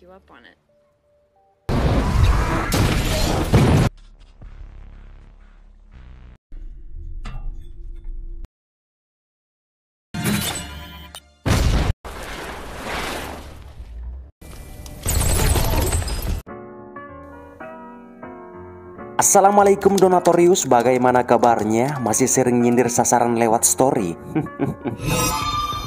you up on it. Assalamualaikum Donatorius, bagaimana kabarnya? Masih sering nyindir sasaran lewat story?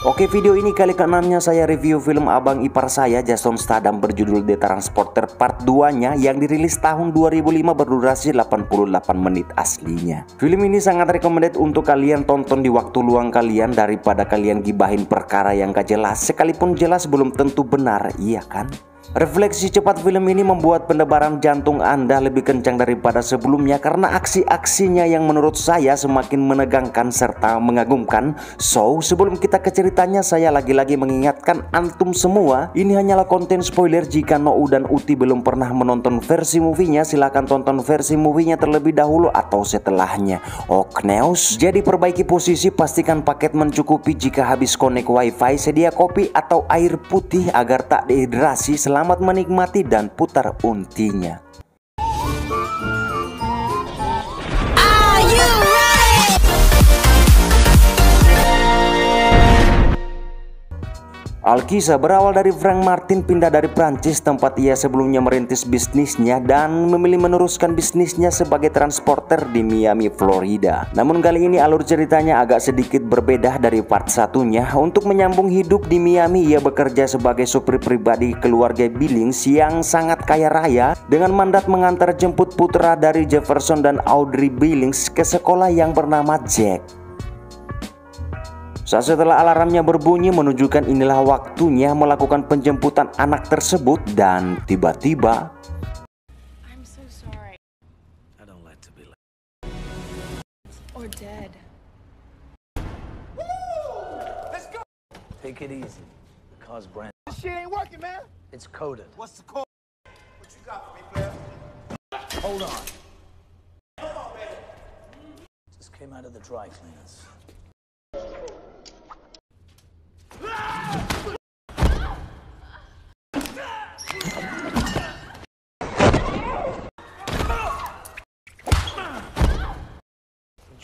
Oke, video ini kali ke-6-nya saya review film abang ipar saya, Jason Statham, berjudul The Transporter Part 2-nya yang dirilis tahun 2005 berdurasi 88 menit aslinya. Film ini sangat recommended untuk kalian tonton di waktu luang kalian daripada kalian gibahin perkara yang gak jelas, sekalipun jelas belum tentu benar, iya kan? Refleksi cepat film ini membuat pendebaran jantung Anda lebih kencang daripada sebelumnya karena aksi-aksinya yang menurut saya semakin menegangkan serta mengagumkan. So, sebelum kita ke ceritanya, saya lagi-lagi mengingatkan antum semua, ini hanyalah konten spoiler. Jika Nou dan Uti belum pernah menonton versi movie-nya, silahkan tonton versi movie-nya terlebih dahulu atau setelahnya. Okneus, jadi perbaiki posisi, pastikan paket mencukupi. Jika habis konek wifi, sedia kopi atau air putih agar tak dehidrasi. Selamat menikmati dan putar untinya. Alkisah berawal dari Frank Martin pindah dari Prancis, tempat ia sebelumnya merintis bisnisnya, dan memilih meneruskan bisnisnya sebagai transporter di Miami, Florida. Namun kali ini alur ceritanya agak sedikit berbeda dari part satunya. Untuk menyambung hidup di Miami, ia bekerja sebagai supir pribadi keluarga Billings yang sangat kaya raya, dengan mandat mengantar jemput putra dari Jefferson dan Audrey Billings ke sekolah yang bernama Jack. Saat setelah alarmnya berbunyi menunjukkan inilah waktunya melakukan penjemputan anak tersebut, dan tiba-tiba I'm so sorry. I don't like to be late. Or dead. Let's go. Take it easy. The car's brand. This shit ain't working, man. It's coded. What's the code? What you got for me, player? Hold on. Just came out of the dry cleaners.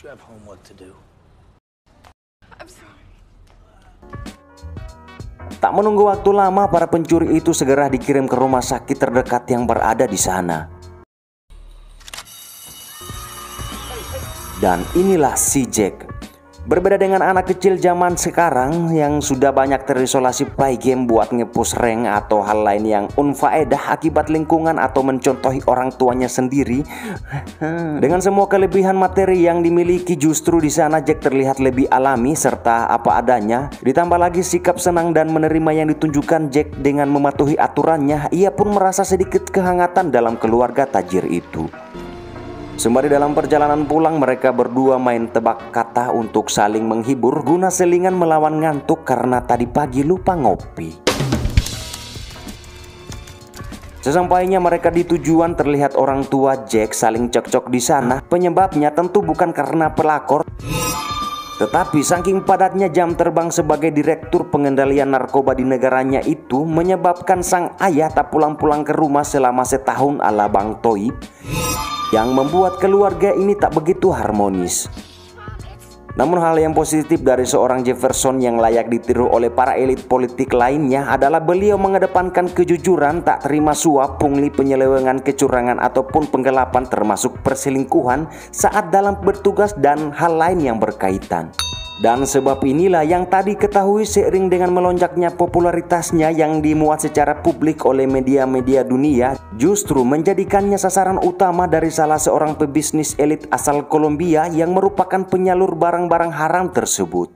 You have homework to do. I'm sorry. tak menunggu waktu lama, para pencuri itu segera dikirim ke rumah sakit terdekat yang berada di sana. Dan inilah si Jack. Berbeda dengan anak kecil zaman sekarang yang sudah banyak terisolasi play game buat ngepush rank atau hal lain yang unfaedah akibat lingkungan atau mencontohi orang tuanya sendiri. Dengan semua kelebihan materi yang dimiliki, justru di sana Jack terlihat lebih alami serta apa adanya. Ditambah lagi sikap senang dan menerima yang ditunjukkan Jack dengan mematuhi aturannya, ia pun merasa sedikit kehangatan dalam keluarga tajir itu. Sembari dalam perjalanan pulang, mereka berdua main tebak kata untuk saling menghibur guna selingan melawan ngantuk karena tadi pagi lupa ngopi. Sesampainya mereka di tujuan, terlihat orang tua Jack saling cekcok di sana. Penyebabnya tentu bukan karena pelakor, tetapi saking padatnya jam terbang sebagai direktur pengendalian narkoba di negaranya itu menyebabkan sang ayah tak pulang-pulang ke rumah selama setahun ala Bang Toib, yang membuat keluarga ini tak begitu harmonis. Namun hal yang positif dari seorang Jefferson yang layak ditiru oleh para elit politik lainnya adalah beliau mengedepankan kejujuran, tak terima suap, pungli, penyelewengan, kecurangan ataupun penggelapan termasuk perselingkuhan saat dalam bertugas dan hal lain yang berkaitan. Dan sebab inilah yang tadi ketahui, seiring dengan melonjaknya popularitasnya yang dimuat secara publik oleh media-media dunia, justru menjadikannya sasaran utama dari salah seorang pebisnis elit asal Kolombia yang merupakan penyalur barang-barang haram tersebut.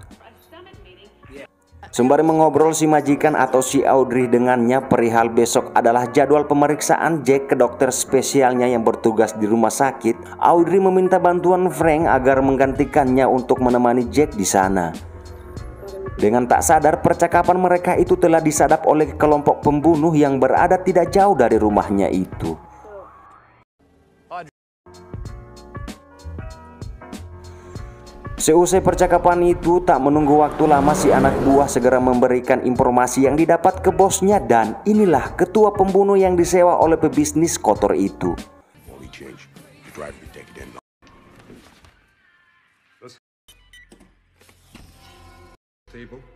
Sembari mengobrol si majikan atau si Audrey dengannya perihal besok adalah jadwal pemeriksaan Jack ke dokter spesialnya yang bertugas di rumah sakit, Audrey meminta bantuan Frank agar menggantikannya untuk menemani Jack di sana. Dengan tak sadar, percakapan mereka itu telah disadap oleh kelompok pembunuh yang berada tidak jauh dari rumahnya itu. Seusai percakapan itu, tak menunggu waktu lama si anak buah segera memberikan informasi yang didapat ke bosnya, dan inilah ketua pembunuh yang disewa oleh pebisnis kotor itu.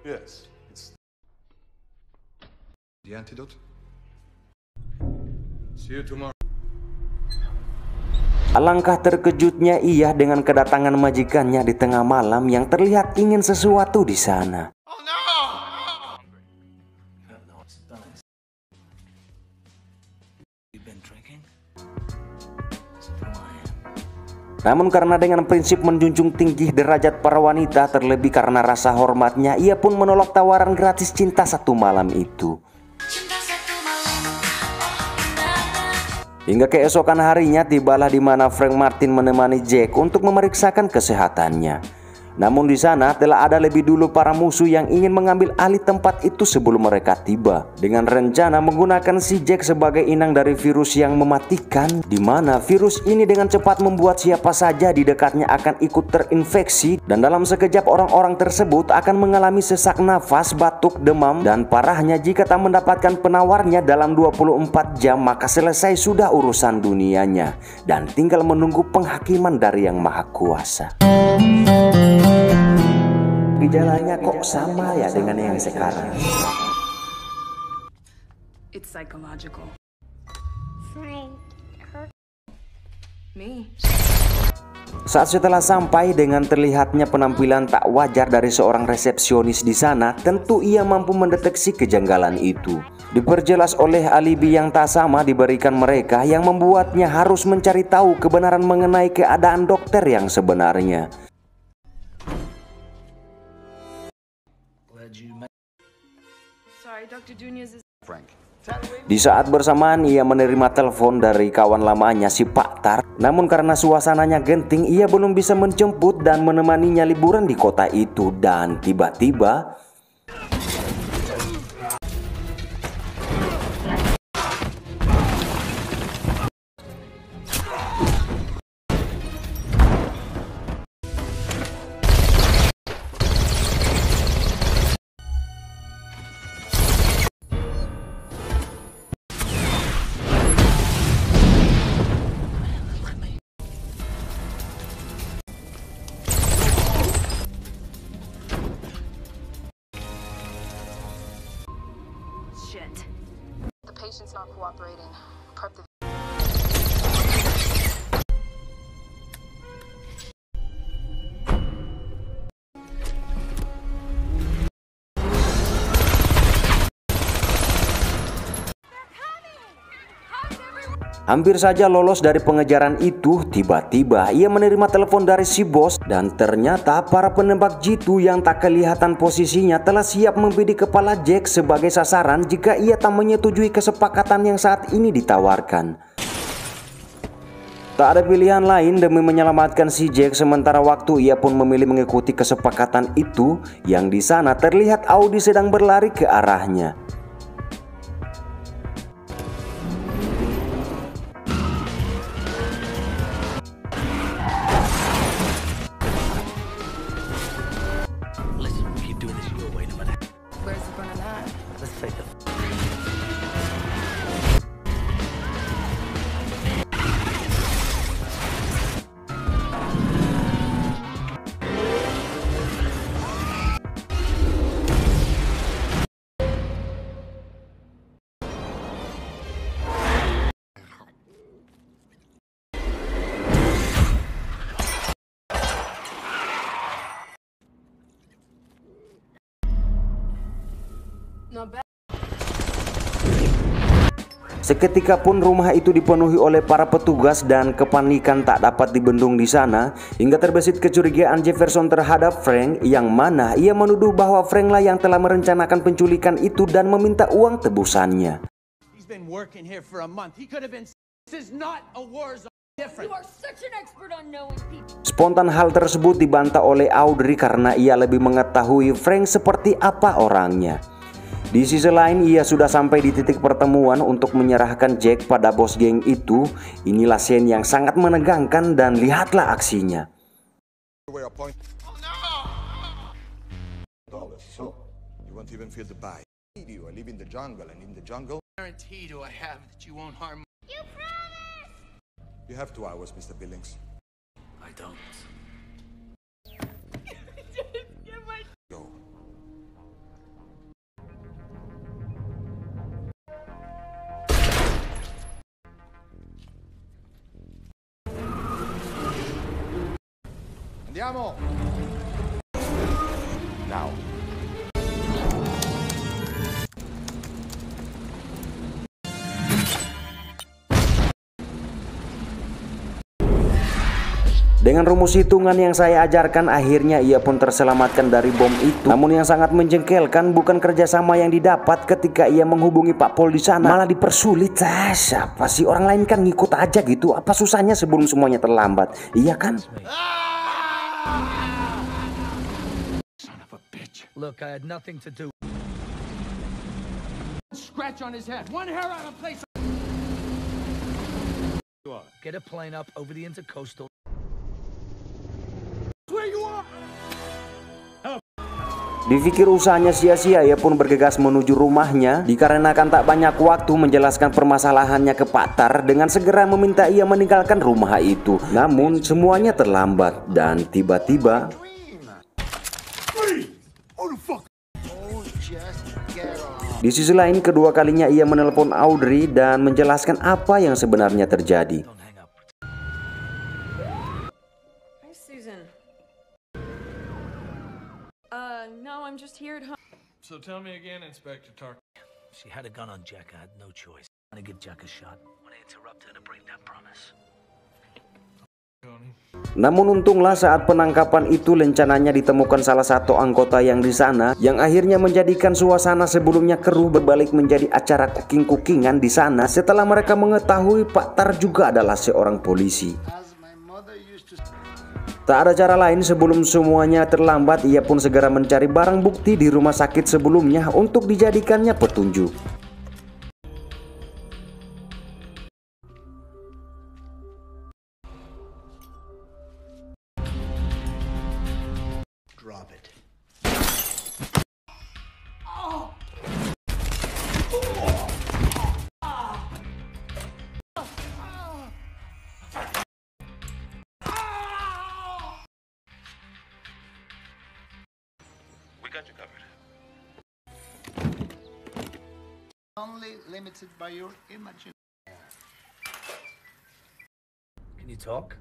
Yes. It's the antidote. See you tomorrow. Alangkah terkejutnya ia dengan kedatangan majikannya di tengah malam yang terlihat ingin sesuatu di sana. Oh no! Namun karena dengan prinsip menjunjung tinggi derajat para wanita, terlebih karena rasa hormatnya, ia pun menolak tawaran gratis cinta satu malam itu. Hingga keesokan harinya tibalah di mana Frank Martin menemani Jack untuk memeriksakan kesehatannya. Namun di sana telah ada lebih dulu para musuh yang ingin mengambil alih tempat itu sebelum mereka tiba, dengan rencana menggunakan si Jack sebagai inang dari virus yang mematikan, di mana virus ini dengan cepat membuat siapa saja di dekatnya akan ikut terinfeksi, dan dalam sekejap orang-orang tersebut akan mengalami sesak nafas, batuk, demam, dan parahnya jika tak mendapatkan penawarnya dalam 24 jam maka selesai sudah urusan dunianya dan tinggal menunggu penghakiman dari Yang Maha Kuasa. Gejalanya kok sama ya dengan yang sekarang? It's psychological. Frank hurt Me? Saat setelah sampai dengan terlihatnya penampilan tak wajar dari seorang resepsionis di sana, tentu ia mampu mendeteksi kejanggalan itu. Diperjelas oleh alibi yang tak sama diberikan mereka yang membuatnya harus mencari tahu kebenaran mengenai keadaan dokter yang sebenarnya. Sorry, Dr. Juniors is... Frank. Di saat bersamaan ia menerima telepon dari kawan lamanya si Pak Tar. Namun karena suasananya genting, ia belum bisa menjemput dan menemaninya liburan di kota itu. Dan tiba-tiba Shit. The patient's not cooperating. Prep the... hampir saja lolos dari pengejaran itu, tiba-tiba ia menerima telepon dari si bos, dan ternyata para penembak jitu yang tak kelihatan posisinya telah siap membidik kepala Jack sebagai sasaran jika ia tak menyetujui kesepakatan yang saat ini ditawarkan. Tak ada pilihan lain demi menyelamatkan si Jack, sementara waktu ia pun memilih mengikuti kesepakatan itu, yang di sana terlihat Audi sedang berlari ke arahnya. Where's the fun of that? Not bad. Seketika pun rumah itu dipenuhi oleh para petugas dan kepanikan tak dapat dibendung di sana, hingga terbesit kecurigaan Jefferson terhadap Frank, yang mana ia menuduh bahwa Frank lah yang telah merencanakan penculikan itu dan meminta uang tebusannya. He's been working here for a month. He could have been... This is not a war zone. Different. You are such an expert on knowing people. Spontan hal tersebut dibantah oleh Audrey karena ia lebih mengetahui Frank seperti apa orangnya. Di sisi lain, ia sudah sampai di titik pertemuan untuk menyerahkan Jack pada bos geng itu. Inilah scene yang sangat menegangkan dan lihatlah aksinya. Oh no! won't even feel the bite. You I live in the jungle, and in the jungle, Guarantee do I have that you won't harm me? You promise! you have 2 hours, Mr. Billings. I don't. Go. Andiamo! Now. Dengan rumus hitungan yang saya ajarkan, akhirnya ia pun terselamatkan dari bom itu. Namun yang sangat menjengkelkan bukan kerjasama yang didapat ketika ia menghubungi Pak Pol di sana, malah dipersulit. Siapa sih, orang lain kan ngikut aja gitu. Apa susahnya sebelum semuanya terlambat? Iya kan? Son of a bitch. Look, I had nothing to do. Scratch on his head. One hair out of place. Get a plane up over the intercoastal. Dipikir usahanya sia-sia, ia pun bergegas menuju rumahnya. Dikarenakan tak banyak waktu menjelaskan permasalahannya ke Pak Tar, dengan segera meminta ia meninggalkan rumah itu. Namun semuanya terlambat dan tiba-tiba di sisi lain, kedua kalinya ia menelpon Audrey dan menjelaskan apa yang sebenarnya terjadi. Hi, Susan. No, I'm just here at home. So tell me again, Inspector Tark. She had a gun on Jack. I had no choice. I'm gonna give Jack a shot. When I interrupt her to break that promise. Namun untunglah saat penangkapan itu rencananya ditemukan salah satu anggota yang di sana, yang akhirnya menjadikan suasana sebelumnya keruh berbalik menjadi acara cooking-cookingan di sana setelah mereka mengetahui Pak Tar juga adalah seorang polisi. Tak ada cara lain sebelum semuanya terlambat, ia pun segera mencari barang bukti di rumah sakit sebelumnya untuk dijadikannya petunjuk. Drop it. Got you covered. Only limited by your imagination. Can you talk?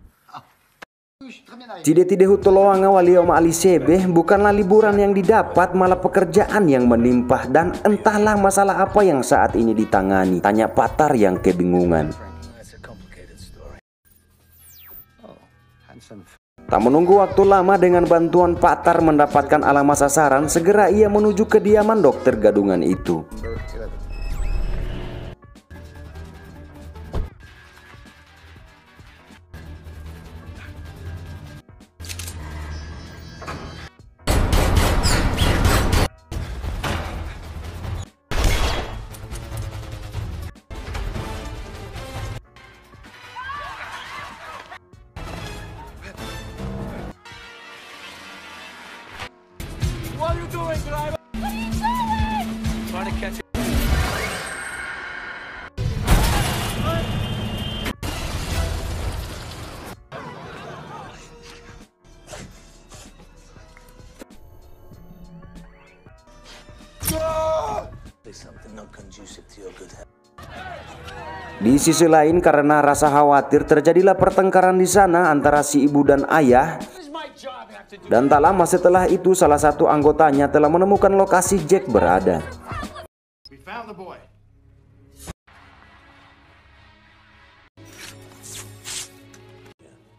Tidak hutoloanga walio maali sebe, bukanlah liburan yang didapat, malah pekerjaan yang menimpa, dan entahlah masalah apa yang saat ini ditangani, tanya Pak Tar yang kebingungan. Tak menunggu waktu lama, dengan bantuan Pak Tar mendapatkan alamat sasaran, segera ia menuju kediaman dokter gadungan itu. What are you doing, driver? What are you doing? Trying to catch it. Say something not conducive to your good health. Di sisi lain, karena rasa khawatir, terjadilah pertengkaran di sana antara si ibu dan ayah. Dan tak lama setelah itu, salah satu anggotanya telah menemukan lokasi Jack berada. We found the boy.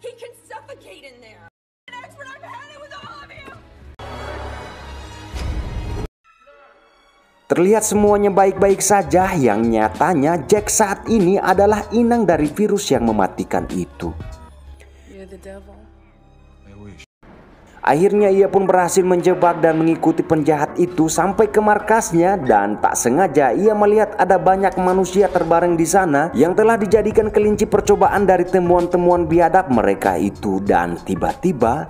He can suffocate in there. An expert, I've had it with all of you. Terlihat semuanya baik-baik saja, yang nyatanya Jack saat ini adalah inang dari virus yang mematikan itu. You're the devil. I wish. Akhirnya ia pun berhasil menjebak dan mengikuti penjahat itu sampai ke markasnya, dan tak sengaja ia melihat ada banyak manusia terbareng di sana yang telah dijadikan kelinci percobaan dari temuan-temuan biadab mereka itu. Dan tiba-tiba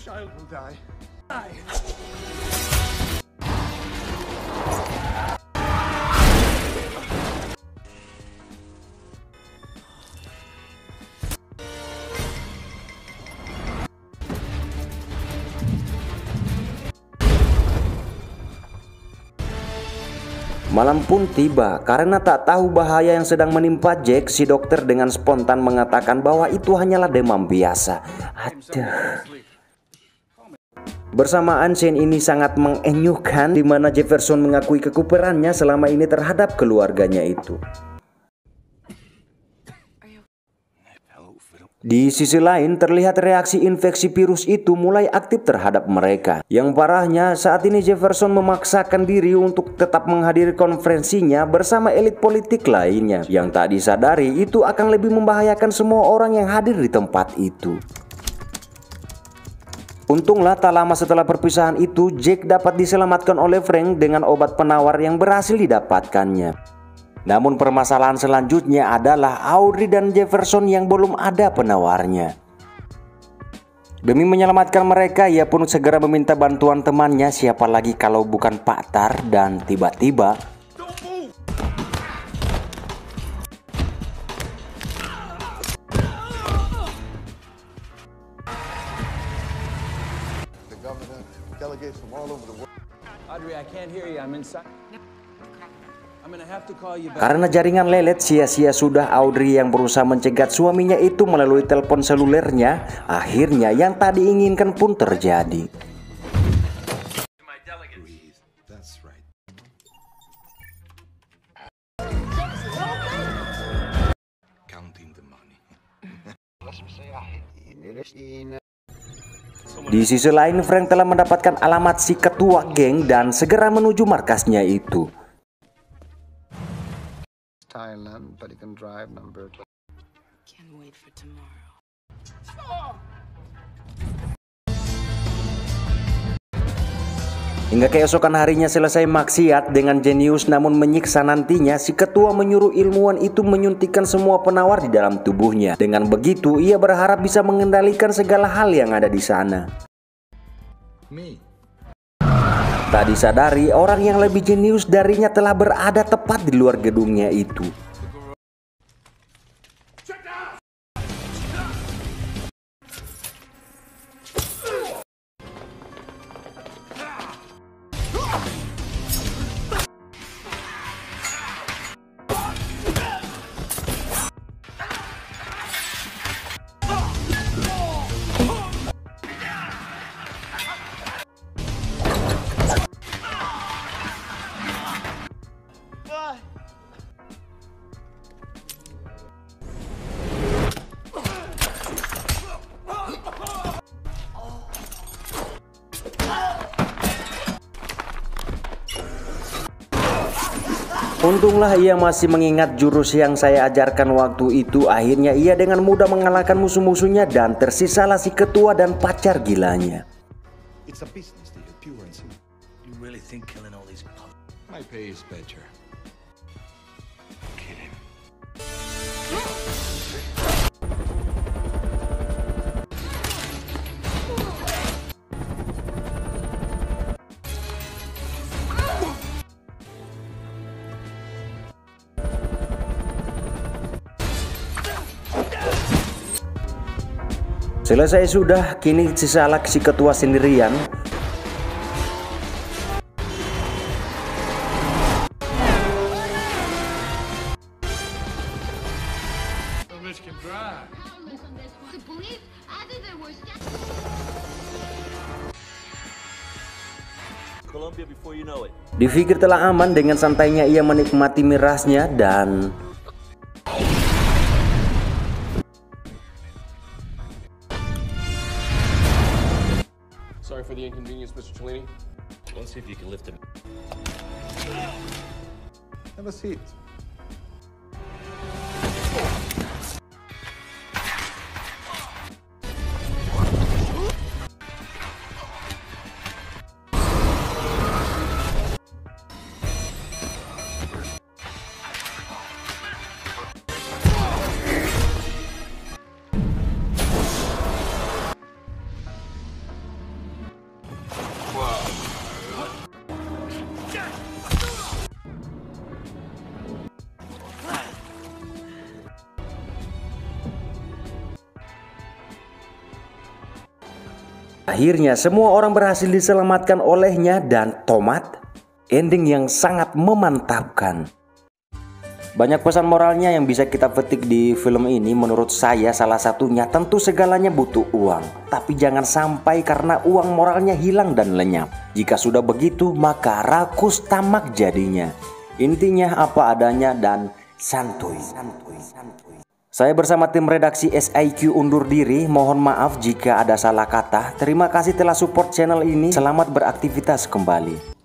child will die. Malam pun tiba. Karena tak tahu bahaya yang sedang menimpa Jack, si dokter dengan spontan mengatakan bahwa itu hanyalah demam biasa. Aduh. Bersamaan scene ini sangat mengenyukan, di mana Jefferson mengakui kekuperannya selama ini terhadap keluarganya itu. Di sisi lain, terlihat reaksi infeksi virus itu mulai aktif terhadap mereka. Yang parahnya, saat ini Jefferson memaksakan diri untuk tetap menghadiri konferensinya bersama elit politik lainnya. Yang tak disadari, itu akan lebih membahayakan semua orang yang hadir di tempat itu. Untunglah tak lama setelah perpisahan itu, Jack dapat diselamatkan oleh Frank dengan obat penawar yang berhasil didapatkannya. Namun permasalahan selanjutnya adalah Audrey dan Jefferson yang belum ada penawarnya. Demi menyelamatkan mereka, ia pun segera meminta bantuan temannya, siapa lagi kalau bukan Pak Tar, dan tiba-tiba The governor, delegates from all over the world. Audrey, I can't hear you. I'm inside. I'm gonna have to call you back. karena jaringan lelet, sia-sia sudah Audrey yang berusaha mencegat suaminya itu melalui telepon selulernya. Akhirnya yang tak diinginkan pun terjadi. That's right. Counting the money. Di sisi lain, Frank telah mendapatkan alamat si ketua geng dan segera menuju markasnya itu. Thailand, but he can drive number 2. Can't wait for tomorrow. Hingga keesokan harinya selesai maksiat dengan jenius namun menyiksa nantinya, si ketua menyuruh ilmuwan itu menyuntikkan semua penawar di dalam tubuhnya. Dengan begitu, ia berharap bisa mengendalikan segala hal yang ada di sana. Tak disadari, orang yang lebih jenius darinya telah berada tepat di luar gedungnya itu. Untunglah ia masih mengingat jurus yang saya ajarkan waktu itu. Akhirnya ia dengan mudah mengalahkan musuh-musuhnya dan tersisalah si ketua dan pacar gilanya. It's a business deal, pure and simple. You really think killing all these pups? My pay is better. Kidding. Selesai sudah, kini sisalah si ketua sendirian. The bitch can drive. Colombia before you know it. Dipikir telah aman, dengan santainya ia menikmati mirasnya dan Sorry for the inconvenience, Mr. Cellini. Let's see if you can lift him. Have a seat. Akhirnya semua orang berhasil diselamatkan olehnya dan tomat. Ending yang sangat memantapkan. Banyak pesan moralnya yang bisa kita petik di film ini. Menurut saya salah satunya tentu segalanya butuh uang. Tapi jangan sampai karena uang moralnya hilang dan lenyap. Jika sudah begitu maka rakus tamak jadinya. Intinya apa adanya dan santuy. Saya bersama tim redaksi SIQ undur diri. Mohon maaf jika ada salah kata. Terima kasih telah support channel ini. Selamat beraktivitas kembali.